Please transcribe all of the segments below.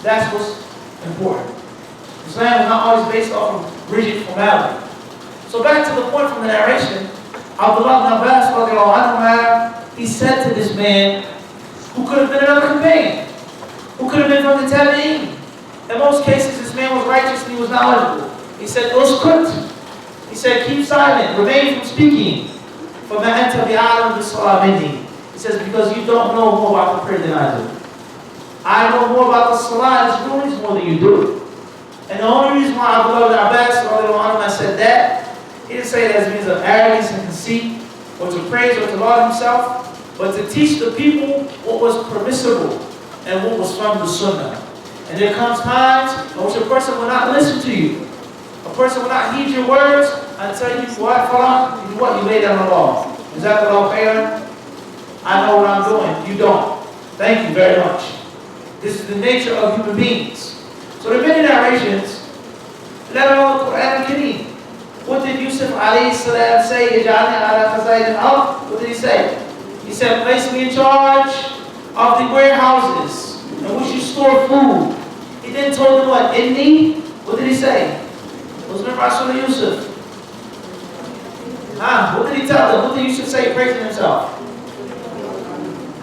That's what's important. Islam is not always based off of rigid formality. So back to the point from the narration, Abdullah ibn Abbas, radiallahu anhu, he said to this man, who could have been another companion, who could have been from the Tabi'een. In most cases, this man was righteous and he was knowledgeable. He said, uskut. He said, keep silent, refrain from speaking. فَمَا أَنْتَ بِأَعْلَمُ بِالصَّلَاةِ مِنِّي. He says, because you don't know more about the prayer than I do. I know more about the salah and its rulings more than you do. And the only reason why Abdullah ibn Abbas said that, he didn't say it as a means of arrogance and conceit, or to praise or to laud himself, but to teach the people what was permissible and what was from the sunnah. And there comes times in which a person will not listen to you. A person will not heed your words until you what you lay down the law. Is that the law fair? I know what I'm doing. You don't. Thank you very much. This is the nature of human beings. So there are many narrations, let alone the Quran al-Kareem. What did Yusuf alayhi salam say? What did he say? He said, place me in charge of the warehouses in which you store food. He then told them what? Inni? What did he say? What's the Rasul Yusuf? What did he tell them? What did Yusuf say praising himself?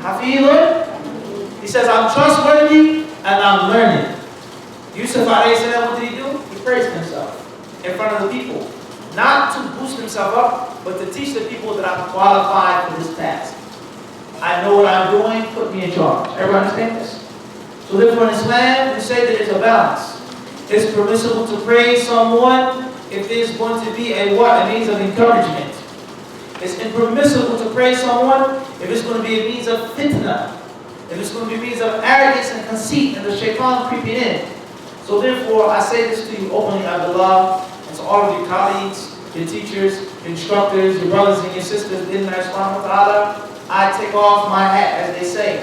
Hafidun? He says, I'm trustworthy and I'm learning. Yusuf alayhi salam, what did he do? He praised himself in front of the people. Not to boost himself up, but to teach the people that I'm qualified for this task. I know what I'm doing, put me in charge. Everyone understand this? So therefore in Islam, we say that there's a balance. It's permissible to praise someone if there's going to be a means of encouragement. It's impermissible to praise someone if it's going to be a means of fitna. If it's going to be a means of arrogance and conceit and the shaitan creeping in. So therefore, I say this to you openly, Abdullah, and to all of your colleagues, your teachers, your instructors, your brothers and your sisters, in Allah subhanahu wa ta'ala, I take off my hat, as they say.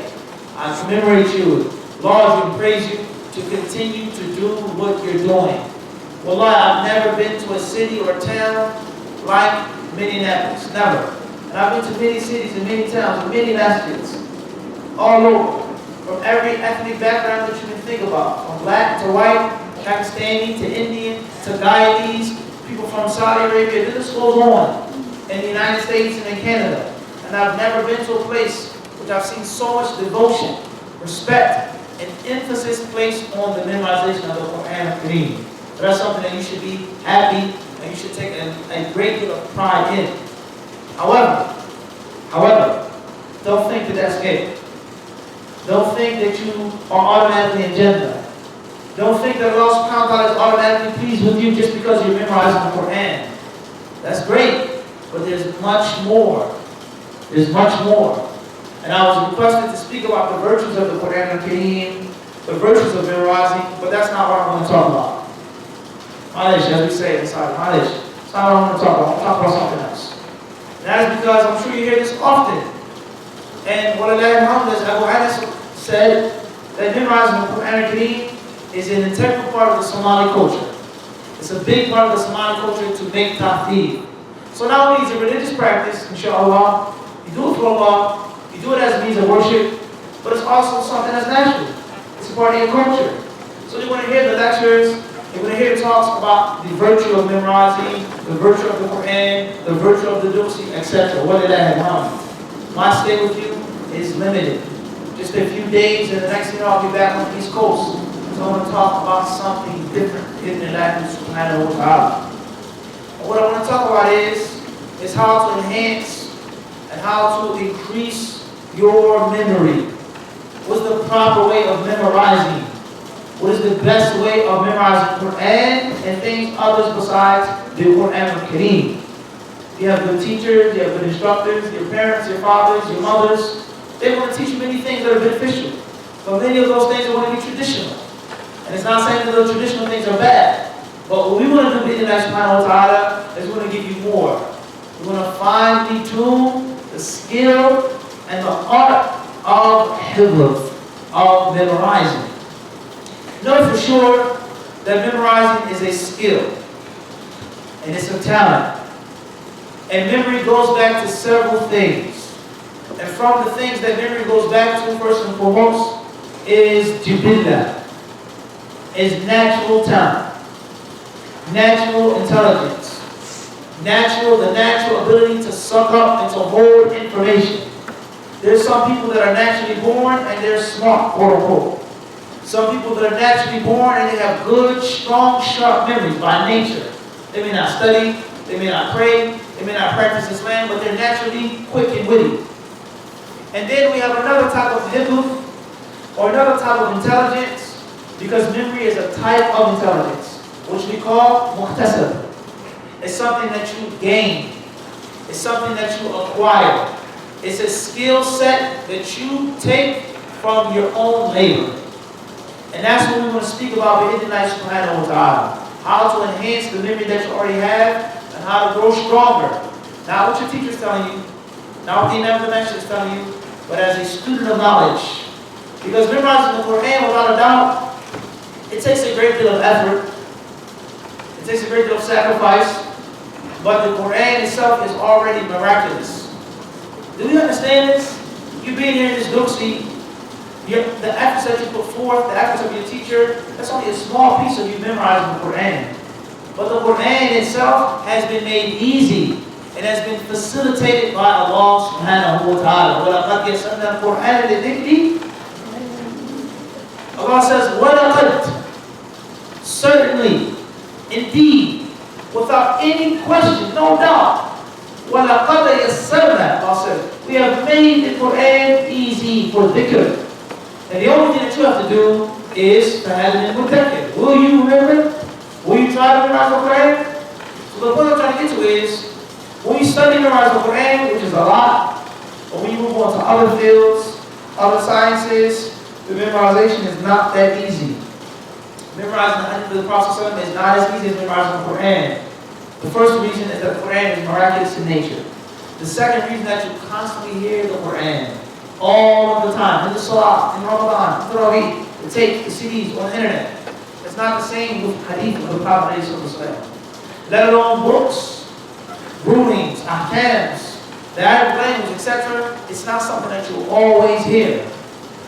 I commemorate you, laud you, and praise you to continue to do what you're doing. Wallah, I've never been to a city or a town like Minneapolis, never. And I've been to many cities and many towns, and many masjids, all over, from every ethnic background that you can think about, from black to white, Pakistani to Indian to Guyanese, people from Saudi Arabia, this goes on in the United States and in Canada. And I've never been to a place which I've seen so much devotion, respect, and emphasis placed on the memorization of the Quran al-Kareem. So that's something that you should be happy and you should take a great deal of pride in. However, don't think that that's it. Don't think that you are automatically in Jannah. Don't think that Allah subhanahu wa ta'ala is automatically pleased with you just because you're memorizing the Quran. That's great, but there's much more. There's much more. And I was requested to speak about the virtues of the Quran al-Kareem, the virtues of memorizing, but that's not what I'm going to talk about. Malish, as we say inside, Malish. It's not what I'm going to talk about. I'm going to talk about something else. And that is because I'm sure you hear this often. And what Abu Anas said, that memorizing the Quran al-Kareem is an integral part of the Somali culture. It's a big part of the Somali culture to make tahdeed. So not only is it a religious practice, inshallah, you do it for Allah, you do it as a means of worship, but it's also something that's natural. It's a part of your culture. So you're going to hear the lectures, you're going to hear talks about the virtue of memorizing, the virtue of the Quran, the virtue of the Dusi, etc. What did I have on? My stay with you is limited. Just a few days, and the next thing I'll be back on the East Coast. So I want to talk about something different in Allah subhanahu wa ta'ala. What I want to talk about is how to enhance and how to increase your memory. What's the proper way of memorizing? What is the best way of memorizing Quran and things others besides the Quran al-Kareem? You have good teachers, you have good instructors, your parents, your fathers, your mothers. They want to teach you many things that are beneficial. But many of those things are going to be traditional. And it's not saying that those traditional things are bad. But what we want to do with Allah subhanahu wa ta'ala is we're going to give you more. We're going to finely tune the skill and the art of hifz, of memorizing. Know for sure that memorizing is a skill. And it's a talent. And memory goes back to several things. And from the things that memory goes back to, first and foremost, is jibillah. is natural talent, natural intelligence, the natural ability to suck up and to hold information. There's some people that are naturally born and they're smart, quote unquote. Some people that are naturally born and they have good, strong, sharp memories by nature. They may not study, they may not pray, they may not practice Islam, but they're naturally quick and witty. And then we have another type of hifz, or another type of intelligence, because memory is a type of intelligence, which we call muhtasab. It's something that you gain. It's something that you acquire. It's a skill set that you take from your own labor. And that's what we want to speak about with Allah subhanahu wa ta'ala. How to enhance the memory that you already have and how to grow stronger. Not what your teacher's telling you, not what the Imam of the Masjid is telling you, but as a student of knowledge. Because memorizing the Quran, without a doubt, it takes a great deal of effort. It takes a great deal of sacrifice. But the Quran itself is already miraculous. Do you understand this? You being here in this duxi, the efforts that you put forth, the efforts of your teacher, that's only a small piece of you memorizing the Quran. But the Quran itself has been made easy. It has been facilitated by Allah subhanahu wa ta'ala. وَلَقَدْ يَسَّرْنَا الْقُرْآنَ لِلذِّكْرِ. Allah says, وَلَقَدْ. Certainly, indeed, without any question, no doubt. وَلَقَدْ يَسَّرْنَا. Allah says, we have made the Quran easy for dhikr. And the only thing that you have to do is to have it in mutakir. Will you remember? Will you try to memorize the Quran? So the point I'm trying to get to is, when you study and memorize the Quran, which is a lot, but when you move on to other fields, other sciences, the memorization is not that easy. Memorizing the hadith of the Prophet is not as easy as memorizing the Quran. The first reason is that the Quran is miraculous in nature. The second reason is that you constantly hear the Quran all of the time, in the Salah, in Ramadan, in Tarawih, the tapes, the CDs, on the internet. It's not the same with hadith of the Prophet, let alone books, rulings, ahkams, the Arabic language, etc. It's not something that you always hear.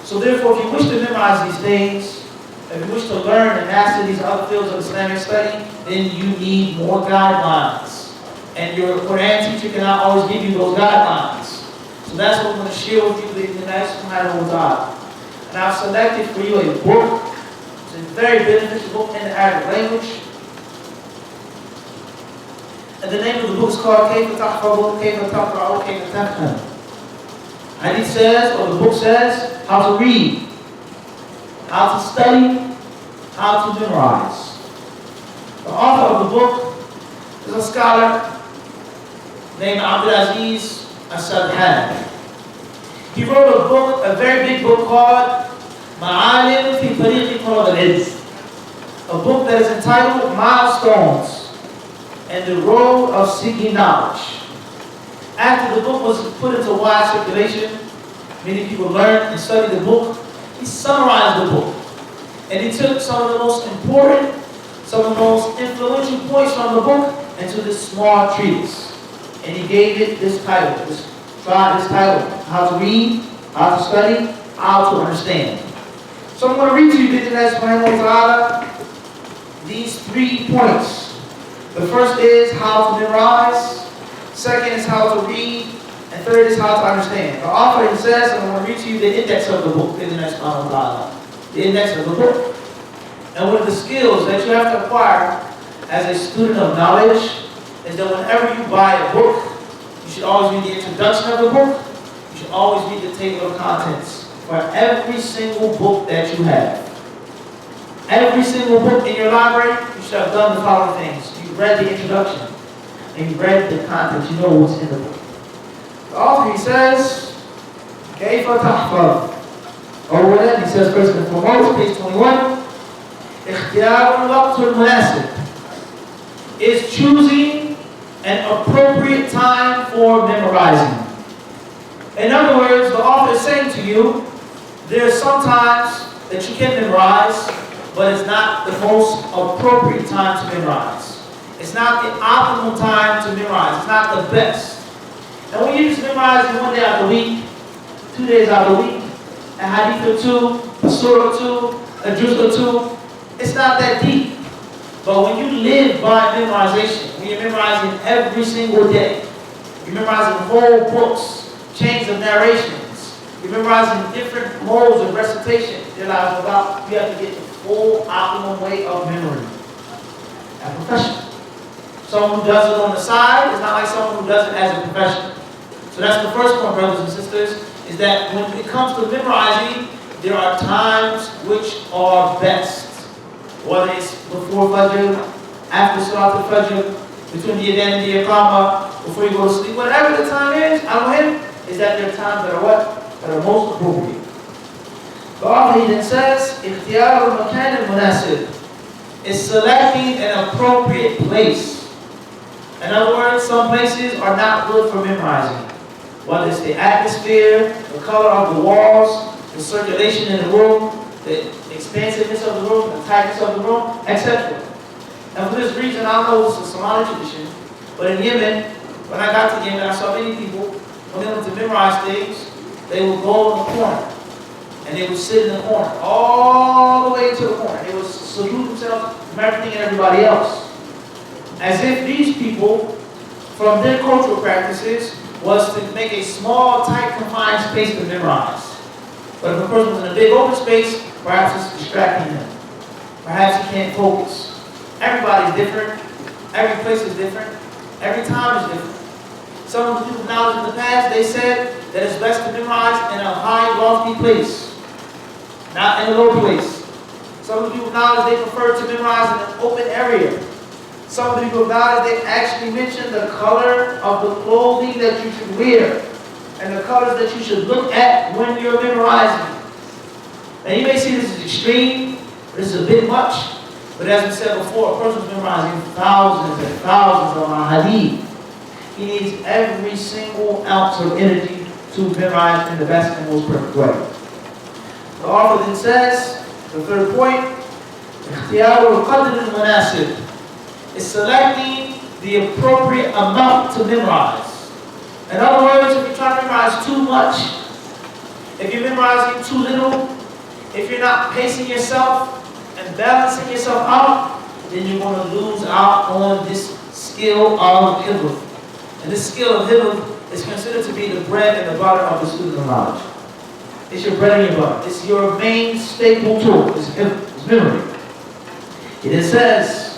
So therefore, if you wish to memorize these things, if you wish to learn and master these other fields of Islamic study, then you need more guidelines. And your Quran teacher cannot always give you those guidelines. So that's what I'm going to share with you in the next subhanahu wa ta'ala. And I've selected for you a book. It's a very beneficial book in the Arabic language. And the name of the book is called كيف تحفظ كيف تقرأ كيف تفهم. And it says, or the book says, how to read, how to study, how to memorize. The author of the book is a scholar named Abdulaziz As-Sadhan. He wrote a book, a very big book called Ma'alim fi Tariqi Talab al-Ilm. A book that is entitled Milestones and the Road of Seeking Knowledge. After the book was put into wide circulation, many people learned and studied the book. He summarized the book. And he took some of the most important, some of the most influential points from the book into this small treatise. And he gave it this title, this title, how to read, how to study, how to understand. So I'm going to read to you, these 3 points. The first is how to memorize, second is how to read, and third is how to understand. The author, he says, and I'm going to read to you the index of the book, the index of the book. And one of the skills that you have to acquire as a student of knowledge is that whenever you buy a book, you should always read the introduction of the book. You should always read the table of contents for every single book that you have. Every single book in your library, you should have done the following things. You read the introduction, and you read the contents. You know what's in the book. The author, he says, كيف تحفظ. أولا, he says first and foremost, page 21, اختيار الوقت المناسب is choosing an appropriate time for memorizing. In other words, the author is saying to you, there are some times that you can memorize, but it's not the most appropriate time to memorize. It's not the optimal time to memorize. It's not the best. And when you just memorize it 1 day out of the week, 2 days out of the week, a hadith or two, a surah or two, a juz or two, it's not that deep. But when you live by memorization, when you're memorizing every single day, you're memorizing whole books, chains of narrations, you're memorizing different modes of recitation, you have to get the full optimum way of memory. A professional. Someone who does it on the side is not like someone who does it as a professional. So that's the first point, brothers and sisters, is that when it comes to memorizing, there are times which are best. Whether it's before Fajr, after Salat al-Fajr, between the Adhan and the Iqamah, before you go to sleep, whatever the time is that there are times that are what? That are most appropriate. The author then says, اختيار المكان المناسب is selecting an appropriate place. In other words, some places are not good for memorizing. Whether it's the atmosphere, the color of the walls, the circulation in the room, the expansiveness of the room, the tightness of the room, etc. And for this reason, I know it's a Somali tradition, but in Yemen, when I got to Yemen, I saw many people, when they wanted to memorize things, they would go in the corner. And they would sit in the corner, all the way to the corner. They would salute themselves from everything and everybody else. As if these people, from their cultural practices, was to make a small, tight, confined space to memorize. But if a person was in a big open space, perhaps it's distracting them. Perhaps he can't focus. Everybody's different. Every place is different. Every time is different. Some of the people's knowledge in the past, they said that it's best to memorize in a high, lofty place, not in a low place. Some of the people's knowledge, they prefer to memorize in an open area. Some of the people's knowledge, they actually mention the color of the clothing that you should wear and the colors that you should look at when you're memorizing. Now you may see this as extreme, this is a bit much, but as we said before, a person's memorizing thousands and thousands of hadith. He needs every single ounce of energy to memorize in the best and most perfect way. The author then says, the third point, اختيار القدر المناسب is selecting the appropriate amount to memorize. In other words, if you're trying to memorize too much, if you're memorizing too little, if you're not pacing yourself and balancing yourself out, then you're going to lose out on this skill of hifz. And this skill of hifz is considered to be the bread and the butter of the student of knowledge. It's your bread and your butter. It's your main staple tool. It's hifz, it's memory. It says,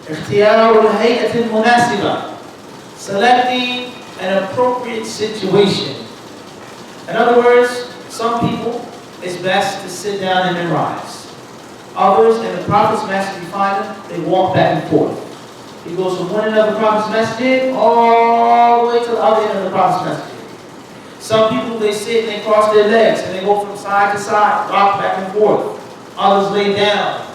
اختيار الهيئة المناسبة, selecting an appropriate situation. In other words, some people, it's best to sit down and memorize. Others, in the Prophet's message, you find them, they walk back and forth. He goes from one end of the Prophet's message all the way to the other end of the Prophet's message. Some people, they sit and they cross their legs and they go from side to side, rock back and forth. Others lay down.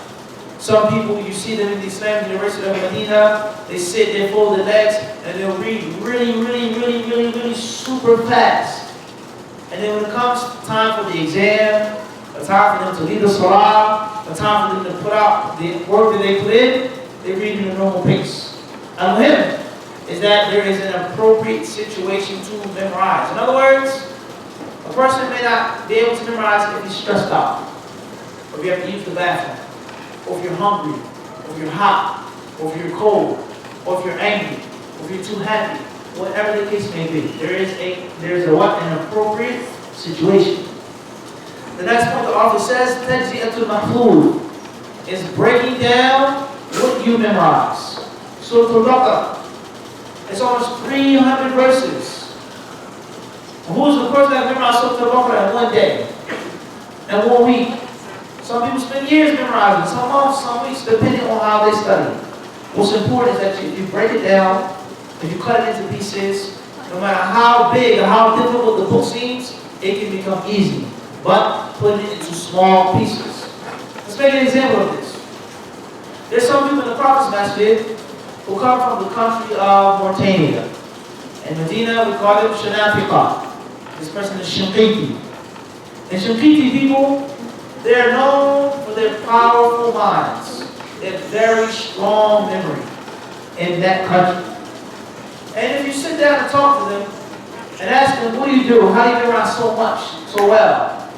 Some people, you see them in the Islamic University of Medina, they sit, they fold their legs, and they'll read really super fast. And then when it comes time for the exam, a time for them to lead the salah, a time for them to put out the work that they put in, they read in a normal pace. And him is that there is an appropriate situation to memorize. In other words, a person may not be able to memorize if he's stressed out, or if you have to use the bathroom, or if you're hungry, or if you're hot, or if you're cold, or if you're angry, or if you're too happy, whatever the case may be. There's an appropriate situation. The next point the author says, تجزئة المحفوظ is breaking down what you memorize. Surah Al-Baqarah, it's almost 300 verses. And who's the person that memorized Surah Al-Baqarah in one day, in 1 week? Some people spend years memorizing, some months, some weeks, depending on how they study. What's important is that if you break it down, if you cut it into pieces, no matter how big or how difficult the book seems, it can become easy. But put it into small pieces. Let's make an example of this. There's some people in the Prophet's Masjid who come from the country of Mauritania. In Medina, we call them Shanafiqa. This person is Shinqiti. And Shinqiti people, they are known for their powerful minds, their very strong memory in that country. And if you sit down and talk to them and ask them, what do you do? How do you memorize so much, so well?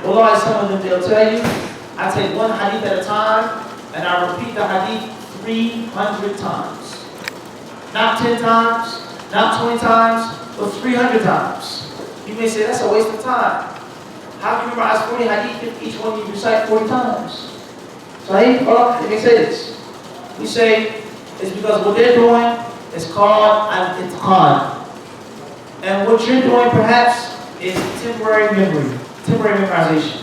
Well, some of them, they'll tell you, I take one hadith at a time, and I repeat the hadith 300 times. Not 10 times, not 20 times, but 300 times. You may say, that's a waste of time. How can you memorize 40 hadith if each one you recite 40 times? So let me say this. We say it's because what they're doing is called al-itqan. And what you're doing perhaps is temporary memory, temporary memorization.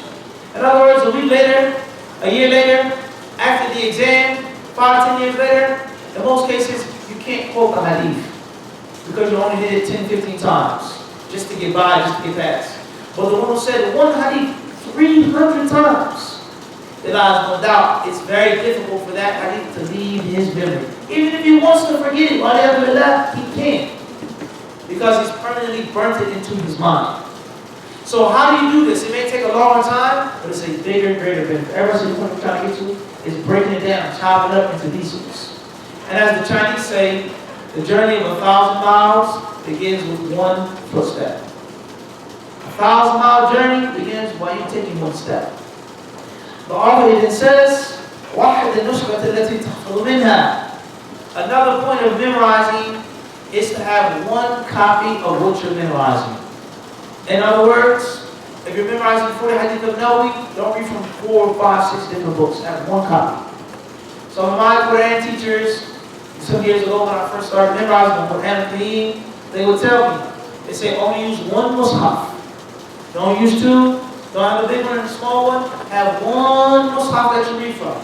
In other words, a week later, a year later, after the exam, 5, 10 years later, in most cases, you can't quote the hadith because you only did it 10, 15 times just to get by, just to get past. But the one who said one hadith 300 times, there lies no doubt it's very difficult for that hadith to leave his memory. Even if he wants to forget it, he can't. Because he's permanently burnt it into his mind. So how do you do this? It may take a longer time, but it's a bigger, greater benefit. Everybody see the point I'm trying to get to? Is breaking it down, chopping it up into pieces. And as the Chinese say, the journey of 1,000 miles begins with one footstep. 1,000-mile journey begins while you're taking one step. The author then says, وَحَدَ النُّسْخَةَ الَّتِي تَحْفَظُ مِنْهَا. Another point of memorizing is to have one copy of what you're memorizing. In other words, if you're memorizing 40 hadith of Nawawi, don't read from 4, 5, 6 different books. Have one copy. Some of my Quran teachers, some years ago when I first started memorizing the Quran al-Kareem, they would tell me, they say only use one mushaf. Don't use two. Don't have a big one and a small one. Have one mushaf that you read from.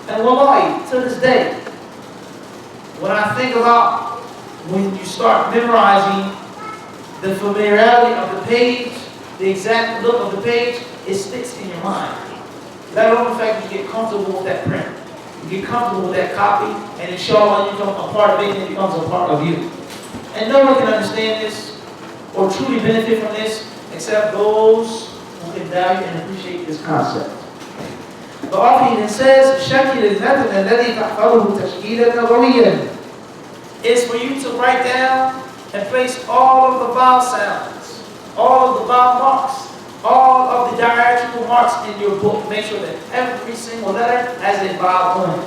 And wallahi, to this day, when I think about when you start memorizing the familiarity of the page, the exact look of the page, it sticks in your mind. Let alone the fact that you get comfortable with that print. You get comfortable with that copy, and inshallah you become a part of it and it becomes a part of you. And no one can understand this or truly benefit from this except those who can value and appreciate this concept. The author even says, شَكِلِ الْمَتْنَ الَّذِي تَحْفَظُهُ تَشْكِيلًا نَبَوِيًّا. It's for you to write down and place all of the vowel sounds, all of the vowel marks, all of the diacritical marks in your book. Make sure that every single letter has a vowel on it.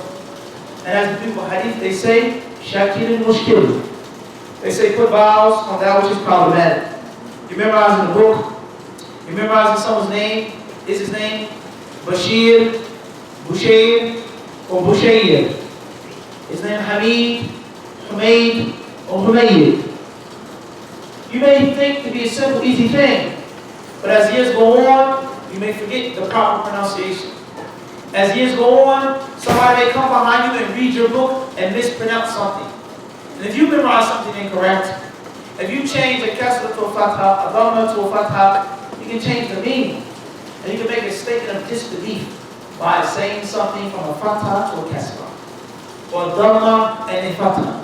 And as the people of hadith, they say, شَكِلٍ مُشْكِلٍ. They say put vowels on that which is problematic. You're memorizing the book, you're memorizing someone's name. Is his name Bashir, Bushair, or Bushayr? His name Hamid, Humaid, or Humayd. You may think to be a simple, easy thing, but as years go on, you may forget the proper pronunciation. As years go on, somebody may come behind you and read your book and mispronounce something. And if you memorize something incorrect, if you change a kasra to a fatha, a dhamma to a fatha, you can change the meaning. And you can make a statement of disbelief by saying something from a fatha to a kasra, or a dhamma and a fatha.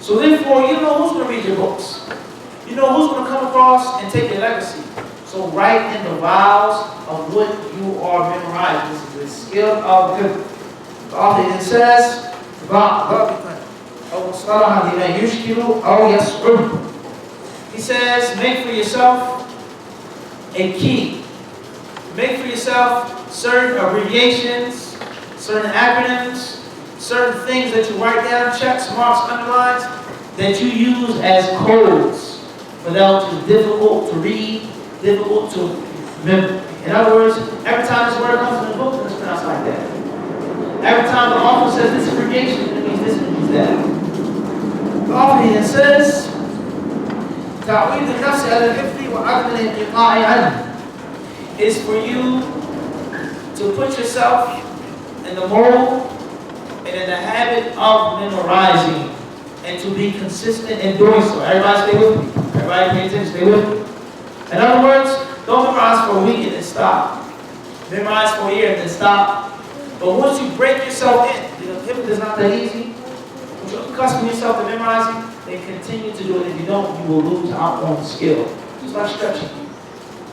So therefore, you know who's going to read your books. You know who's going to come across and take your legacy. So write in the vowels of what you are memorizing. This is the skill of the author. It says, he says, make for yourself a key. Make for yourself certain abbreviations, certain acronyms, certain things that you write down, checks, marks, underlines, that you use as codes for that which is difficult to read, difficult to remember. In other words, every time this word comes in the book, it's pronounced like that. Every time the author says this abbreviation, it means this, it means that. The author then says, تعويض النفس على الحفظ وعدم الانقطاع عنه. Is for you to put yourself in the mold and in the habit of memorizing and to be consistent in doing so. Everybody stay with me. Everybody pay attention, stay with me. In other words, don't memorize for a week and then stop. Memorize for a year and then stop. But once you break yourself in, because hifz is not that easy. Once you accustom yourself to memorizing, then continue to do it. If you don't, you will lose out on the skill. It's like stretching.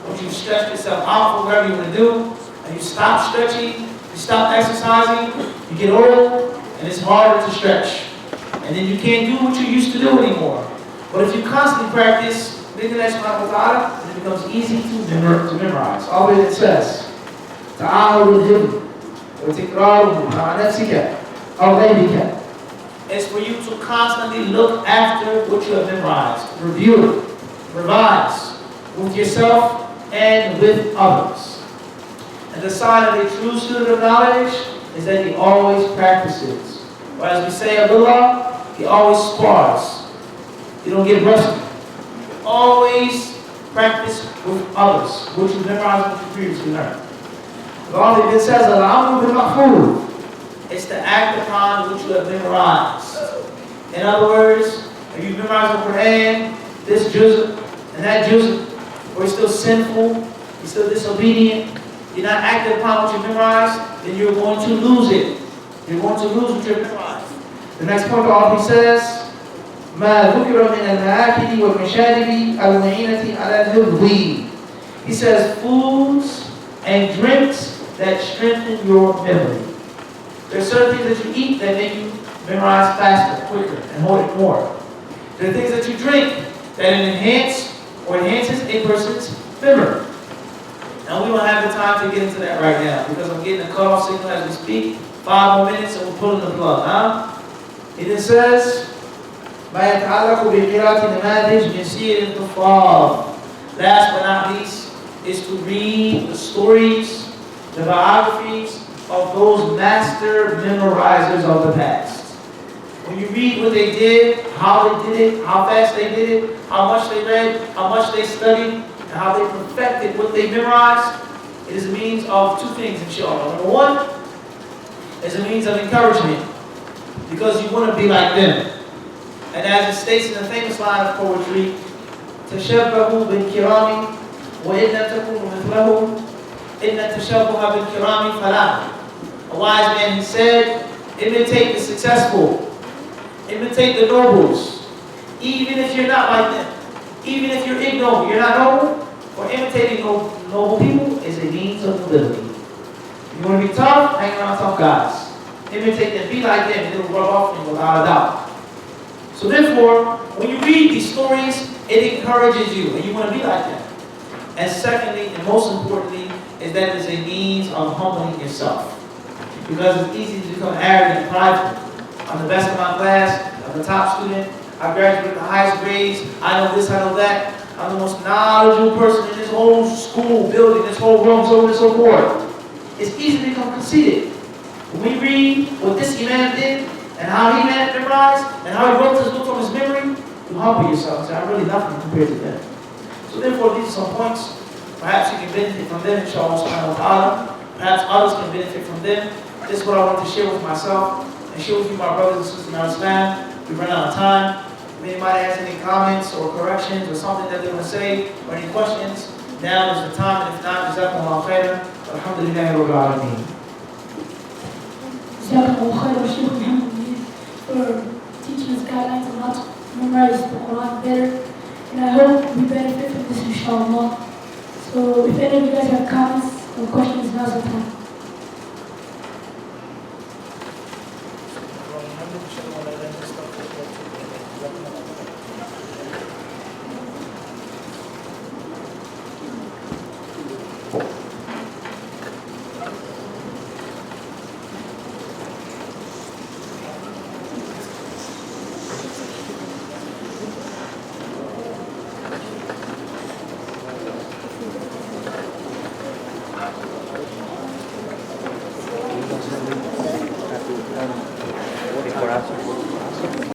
Once you stretch yourself out for whatever you want to do, and you stop stretching, you stop exercising, you get old, and it's harder to stretch. And then you can't do what you used to do anymore. But if you constantly practice, then it becomes easy to memorize. All that it says, ta'ahud al-hifz, وتكراره مع نفسك أو غيرك. It's for you to constantly look after what you have memorized, review it, revise with yourself and with others. And the sign of a true student of knowledge is that he always practices. Or as we say Abdullah, he always spars. You don't get rusty. Always practice with others, what you memorize and what you previously learned. The only thing it says, Al-Amru bil-Ma'ful. It's to act upon what you have memorized. In other words, if you memorize the Quran, this juz and that juz, or you're still sinful, you're still disobedient, you're not acting upon what you memorized, then you're going to lose it. You're going to lose what you have memorized. The next point the author says, ما ذكر من المآكل والمشارب المعينة على الحفظ. He says foods and drinks that strengthen your memory. There are certain things that you eat that make you memorize faster, quicker, and hold it more. There are things that you drink that enhances a person's memory. Now we don't have the time to get into that right now because I'm getting a cutoff signal as we speak. 5 more minutes and we're pulling the plug, huh? It says, ما يتعلق بقراءة نماذج من سير الكفار. Last but not least is to read the stories, the biographies of those master memorizers of the past. When you read what they did, how they did it, how fast they did it, how much they read, how much they studied, and how they perfected what they memorized, it is a means of 2 things, inshallah. Number 1 is a means of encouragement because you want to be like them. And as it states in the famous line of poetry, تشبهوا بالكرام وإن لم تكونوا مثلهم إن التشبه بالكرام فلاح. A wise man, he said, imitate the successful, imitate the nobles, even if you're not like them, even if you're ignoble, you're not noble, or imitating noble people is a means of nobility. You want to be tough, hang around tough guys. Imitate them, be like them, and it'll rub off on you without a doubt. So therefore, when you read these stories, it encourages you, and you want to be like them. And secondly, and most importantly, is that it's a means of humbling yourself. Because it's easy to become arrogant and prideful. I'm the best in my class, I'm the top student, I graduated with the highest grades, I know this, I know that, I'm the most knowledgeable person in this whole school building, this whole room, so on and so forth. It's easy to become conceited. When we read what this Imam did, and how he memorized, and how he wrote his book from his memory, you humble yourself and say, I'm really nothing compared to them. So therefore, these are some points. Perhaps you can benefit from them, inshallah subhanahu wa ta'ala. Perhaps others can benefit from them. This is what I want to share with myself, and share with you, my brothers and sisters in Islam. We've run out of time. If anybody has any comments or corrections or something that they want to say, or any questions, now is the time, and if not, jazakumullahu khairan. Alhamdulillahi rabbil alameen. Jazakumullahu khairan, Shaykh Muhammad, for teaching us guidelines on how to memorize the Quran better. And I hope we benefit from this, inshallah. So if any of you guys have comments or questions, now's the time.